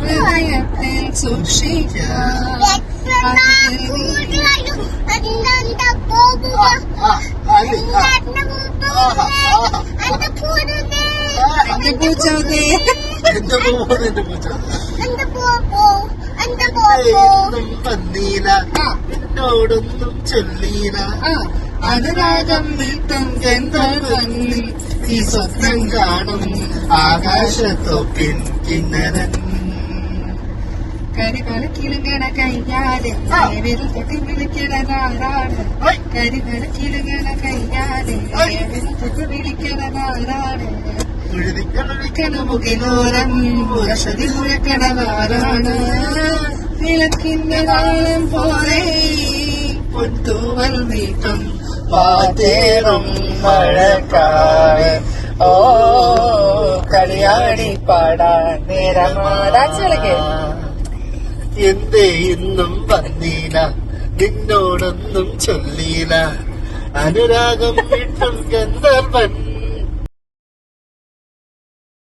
ഹൃദയത്തിൽ സൂക്ഷിക്കാം. എന്നോടൊന്നും ചൊല്ലീല അനുരാഗം വീട്ടും ഗന്ധർവന്നി ഈ സ്വപ്നം കാണും ആകാശത്തൊപ്പിൻ കിന്നരൻ കരിമലക്കിലുങ്ങണ കയ്യാലെ വിരൽ തൊട്ടി വിളിക്കണതാരാണ് കരിമലക്കിലുങ്ങണ കയ്യാലെ വിരൽ തൊട്ടി വിളിക്കണതാരാണ് മുകിലോരം മുരശതി മുഴക്കണതാരാണ് വിളക്കിന്റെ നാളം പോലെ പൊൻതൂവൽ നീട്ടും പാതേറും മഴക്കാറ് ഓ കളിയാടി പാടാൻ നേരമാടാച്ചളക്ക് എന്തേ ഇന്നും വന്നീല നിന്നോടൊന്നും ചൊല്ലീല അനുരാഗം വിട്ടും ഗന്ധർവൻ